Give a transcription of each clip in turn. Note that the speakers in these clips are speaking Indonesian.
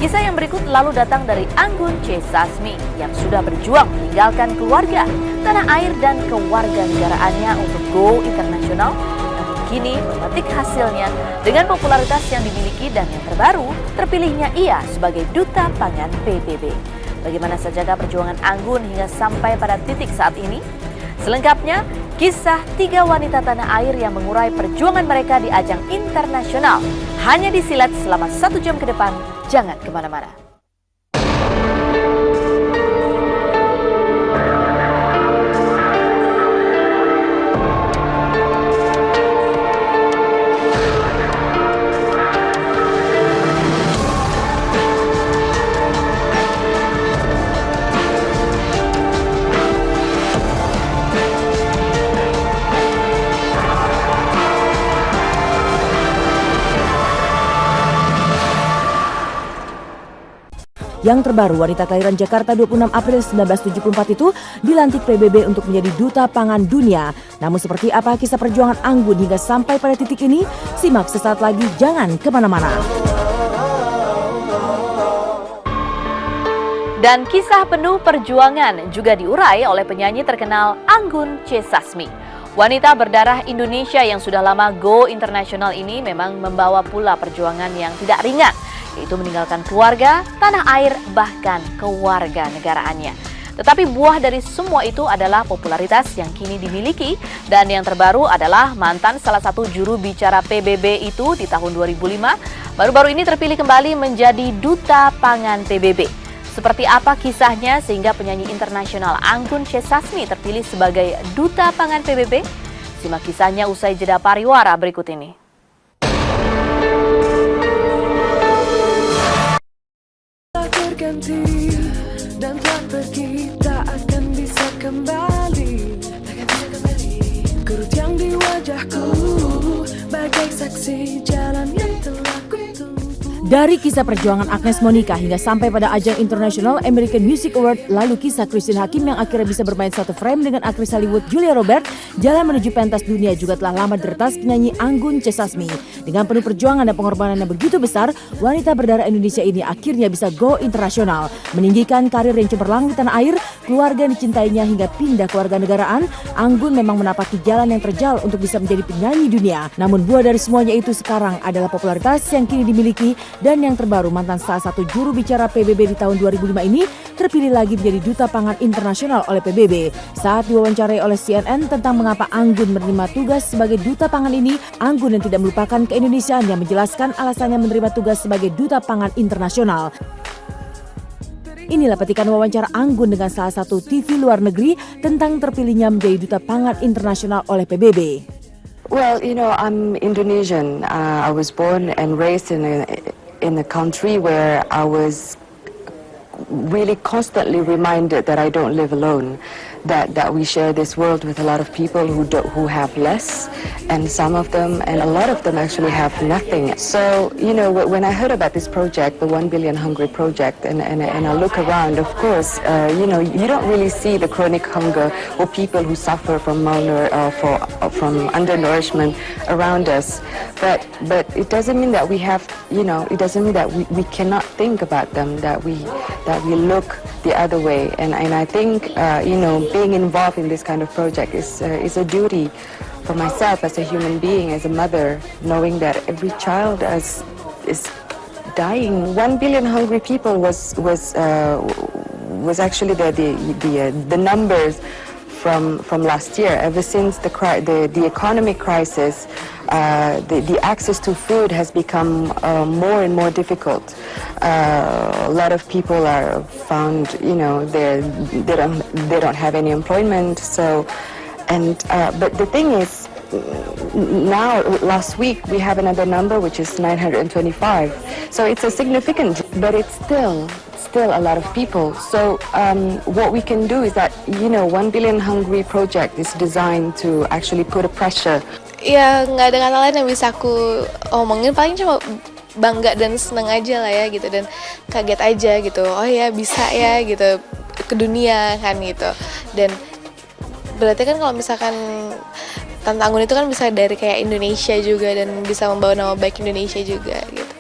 Kisah yang berikut lalu datang dari Anggun C. Sasmi yang sudah berjuang meninggalkan keluarga, tanah air dan kewarganegaraannya untuk go internasional. Namun kini memetik hasilnya dengan popularitas yang dimiliki dan yang terbaru terpilihnya ia sebagai Duta Pangan PBB. Bagaimana sajakah perjuangan Anggun hingga sampai pada titik saat ini? Selengkapnya, kisah 3 wanita tanah air yang mengurai perjuangan mereka di ajang internasional. Hanya disilat selama 1 jam ke depan, jangan kemana-mana. Yang terbaru, wanita kelahiran Jakarta 26 April 1974 itu dilantik PBB untuk menjadi Duta Pangan Dunia. Namun seperti apa kisah perjuangan Anggun hingga sampai pada titik ini? Simak sesaat lagi, jangan kemana-mana. Dan kisah penuh perjuangan juga diurai oleh penyanyi terkenal Anggun C. Sasmi. Wanita berdarah Indonesia yang sudah lama go internasional ini memang membawa pula perjuangan yang tidak ringan, yaitu meninggalkan keluarga, tanah air, bahkan kewarganegaraannya. Tetapi buah dari semua itu adalah popularitas yang kini dimiliki, dan yang terbaru adalah mantan salah satu juru bicara PBB itu di tahun 2005, baru-baru ini terpilih kembali menjadi Duta Pangan PBB. Seperti apa kisahnya sehingga penyanyi internasional Anggun C. Sasmi terpilih sebagai Duta Pangan PBB? Simak kisahnya usai jeda pariwara berikut ini. Berganti dan telah pergi, tak akan bisa kembali. Kerut yang di wajahku bagai saksi jalan yang telah kutempuh. Dari kisah perjuangan Agnes Monica hingga sampai pada ajang International American Music Award, lalu kisah Christine Hakim yang akhirnya bisa bermain satu frame dengan aktris Hollywood Julia Robert, jalan menuju pentas dunia juga telah lama diretas penyanyi Anggun C. Sasmi. Dengan penuh perjuangan dan pengorbanan yang begitu besar, wanita berdarah Indonesia ini akhirnya bisa go internasional, meninggikan karir yang cemerlang di tanah air, keluarga yang dicintainya hingga pindah ke warganegaraan. Anggun memang menapaki jalan yang terjal untuk bisa menjadi penyanyi dunia. Namun buah dari semuanya itu sekarang adalah popularitas yang kini dimiliki. Dan yang terbaru, mantan salah satu juru bicara PBB di tahun 2005 ini terpilih lagi menjadi Duta Pangan Internasional oleh PBB. Saat diwawancarai oleh CNN tentang mengapa Anggun menerima tugas sebagai Duta Pangan ini, Anggun yang tidak melupakan keindonesiaan yang menjelaskan alasannya menerima tugas sebagai Duta Pangan Internasional. Inilah petikan wawancara Anggun dengan salah satu TV luar negeri tentang terpilihnya menjadi Duta Pangan Internasional oleh PBB. Well, you know, I'm Indonesian. I was born and raised in a country where I was really constantly reminded that I don't live alone, that we share this world with a lot of people who have less, and some of them, and a lot of them actually have nothing. So, you know, when I heard about this project, the 1 Billion Hungry Project, and I look around, of course, you know, you don't really see the chronic hunger or people who suffer from from undernourishment around us. But it doesn't mean that we have, you know, it doesn't mean that we cannot think about them, that we look the other way. And I think, you know, being involved in this kind of project is a duty for myself as a human being, as a mother, knowing that every child is dying. 1 billion hungry people was actually the numbers from last year. Ever since the economic crisis, the access to food has become more and more difficult. A lot of people are found, you know, they don't have any employment. So, but the thing is, now last week we have another number which is 925. So it's a significant, but it's still a lot of people. So what we can do is that, you know, 1 Billion Hungry Project is designed to actually put a pressure. Ya nggak ada kata lain yang bisa aku omongin, paling cuma bangga dan seneng aja lah ya gitu, dan kaget aja gitu, oh ya bisa ya gitu ke dunia kan gitu. Dan berarti kan kalau misalkan Tante Anggun itu kan bisa dari kayak Indonesia juga dan bisa membawa nama baik Indonesia juga gitu.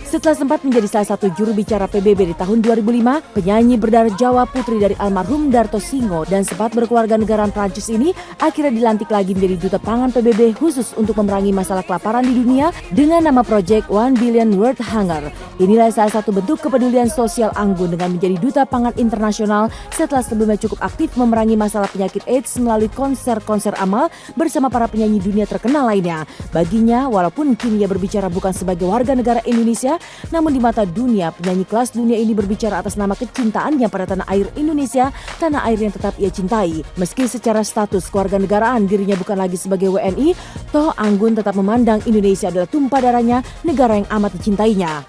Setelah sempat menjadi salah satu juru bicara PBB di tahun 2005, penyanyi berdarah Jawa putri dari almarhum Darto Singo dan sempat berkeluarga negaraan Prancis ini akhirnya dilantik lagi menjadi duta pangan PBB khusus untuk memerangi masalah kelaparan di dunia dengan nama Project 1 Billion World Hunger. Inilah salah satu bentuk kepedulian sosial Anggun dengan menjadi duta pangan internasional setelah sebelumnya cukup aktif memerangi masalah penyakit AIDS melalui konser-konser amal bersama para penyanyi dunia terkenal lainnya. Baginya, walaupun kini ia berbicara bukan sebagai warga negara Indonesia, namun di mata dunia, penyanyi kelas dunia ini berbicara atas nama kecintaannya pada tanah air Indonesia, tanah air yang tetap ia cintai. Meski secara status kewarganegaraan dirinya bukan lagi sebagai WNI, toh Anggun tetap memandang Indonesia adalah tumpah darahnya, negara yang amat dicintainya.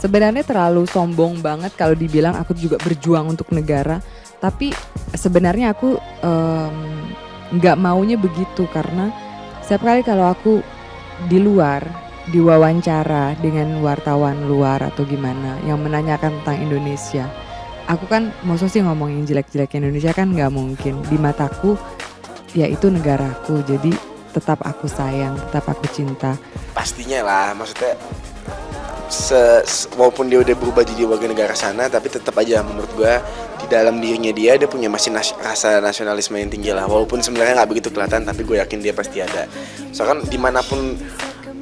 Sebenarnya terlalu sombong banget kalau dibilang aku juga berjuang untuk negara, tapi sebenarnya aku nggak maunya begitu karena setiap kali kalau aku di luar diwawancara dengan wartawan luar atau gimana yang menanyakan tentang Indonesia, aku kan maksudnya sih ngomongin jelek-jelek Indonesia kan nggak mungkin. Di mataku ya itu negaraku, jadi tetap aku sayang, tetap aku cinta. Pastinya lah, maksudnya walaupun dia udah berubah jadi warga negara sana, tapi tetap aja menurut gue di dalam dirinya dia punya masih rasa nasionalisme yang tinggi lah. Walaupun sebenarnya nggak begitu kelihatan, tapi gue yakin dia pasti ada. Soalnya dimanapun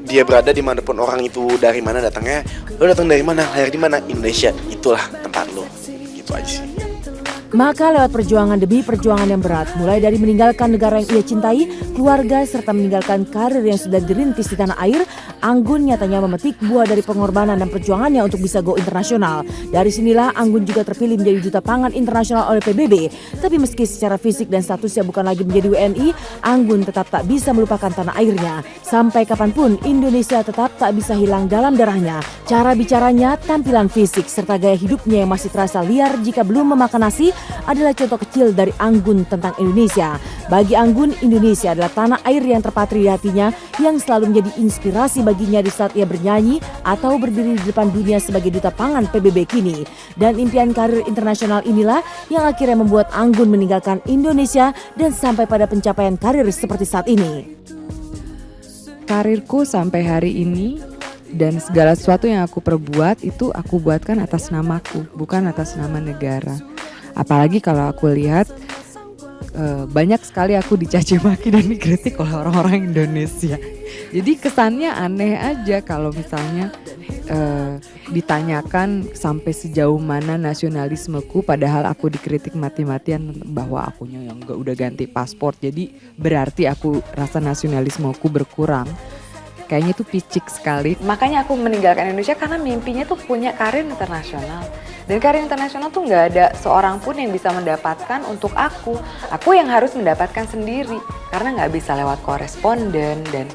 dia berada, dimanapun orang itu dari mana datangnya, lo datang dari mana, lahir di mana, Indonesia, itulah tempat lo, gitu aja sih. Maka lewat perjuangan demi perjuangan yang berat, mulai dari meninggalkan negara yang ia cintai, keluarga, serta meninggalkan karir yang sudah dirintis di tanah air, Anggun nyatanya memetik buah dari pengorbanan dan perjuangannya untuk bisa go internasional. Dari sinilah Anggun juga terpilih menjadi duta pangan internasional oleh PBB. Tapi meski secara fisik dan statusnya bukan lagi menjadi WNI, Anggun tetap tak bisa melupakan tanah airnya. Sampai kapanpun Indonesia tetap tak bisa hilang dalam darahnya. Cara bicaranya, tampilan fisik, serta gaya hidupnya yang masih terasa liar jika belum memakan nasi adalah contoh kecil dari Anggun tentang Indonesia. Bagi Anggun, Indonesia adalah tanah air yang terpatri di hatinya yang selalu menjadi inspirasi baginya di saat ia bernyanyi atau berdiri di depan dunia sebagai duta pangan PBB kini. Dan impian karir internasional inilah yang akhirnya membuat Anggun meninggalkan Indonesia dan sampai pada pencapaian karir seperti saat ini. Karirku sampai hari ini dan segala sesuatu yang aku perbuat itu aku buatkan atas namaku, bukan atas nama negara. Apalagi kalau aku lihat banyak sekali aku dicaci maki dan dikritik oleh orang-orang Indonesia. Jadi kesannya aneh aja kalau misalnya ditanyakan sampai sejauh mana nasionalismeku, padahal aku dikritik mati-matian bahwa akunya yang udah ganti paspor. Jadi berarti aku rasa nasionalismeku berkurang. Kayaknya itu picik sekali. Makanya aku meninggalkan Indonesia karena mimpinya tuh punya karir internasional. Dan karir internasional tuh nggak ada seorang pun yang bisa mendapatkan untuk aku. Aku yang harus mendapatkan sendiri karena nggak bisa lewat koresponden dan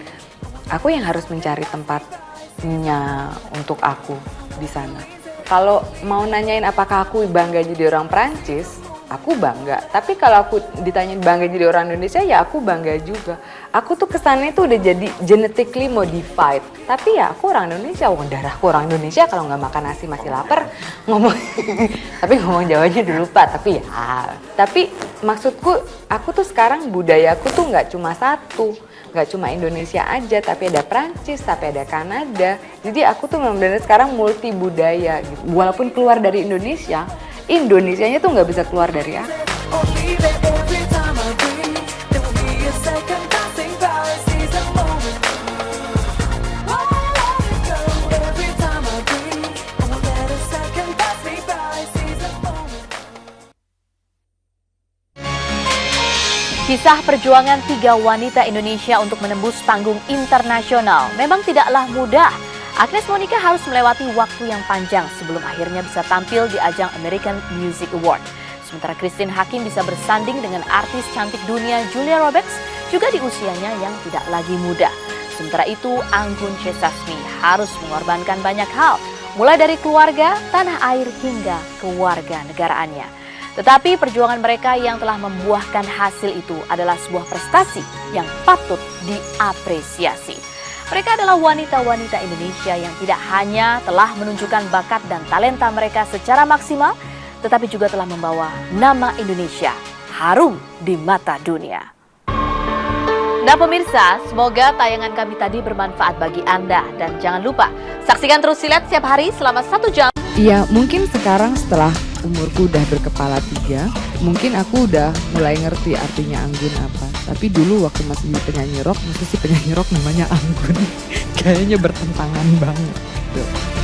aku yang harus mencari tempatnya untuk aku di sana. Kalau mau nanyain apakah aku bangga jadi orang Prancis, aku bangga. Tapi kalau aku ditanyain bangga jadi orang Indonesia, ya aku bangga juga. Aku tuh kesannya tuh udah jadi genetically modified. Tapi ya aku orang Indonesia, darahku orang Indonesia. Kalau nggak makan nasi masih lapar, tapi ngomong Jawanya dulu Pak. Tapi maksudku, aku tuh sekarang budayaku tuh nggak cuma satu. Nggak cuma Indonesia aja, tapi ada Prancis, tapi ada Kanada. Jadi aku tuh benar-benar sekarang multi budaya gitu. Walaupun keluar dari Indonesia, Indonesianya tuh nggak bisa keluar dari aku. Kisah perjuangan 3 wanita Indonesia untuk menembus panggung internasional memang tidaklah mudah. Agnes Monica harus melewati waktu yang panjang sebelum akhirnya bisa tampil di ajang American Music Award. Sementara Christine Hakim bisa bersanding dengan artis cantik dunia Julia Roberts juga di usianya yang tidak lagi muda. Sementara itu, Anggun C. Sasmi harus mengorbankan banyak hal, mulai dari keluarga, tanah air hingga kewarganegaraannya. Tetapi perjuangan mereka yang telah membuahkan hasil itu adalah sebuah prestasi yang patut diapresiasi. Mereka adalah wanita-wanita Indonesia yang tidak hanya telah menunjukkan bakat dan talenta mereka secara maksimal, tetapi juga telah membawa nama Indonesia harum di mata dunia. Nah pemirsa, semoga tayangan kami tadi bermanfaat bagi Anda. Dan jangan lupa, saksikan terus Silet setiap hari selama 1 jam. Iya, mungkin sekarang setelah umurku udah berkepala 3, mungkin aku udah mulai ngerti artinya anggun apa. Tapi dulu waktu masih penyanyi rock, masa sih penyanyi rock namanya anggun? Kayaknya bertentangan banget. Tuh.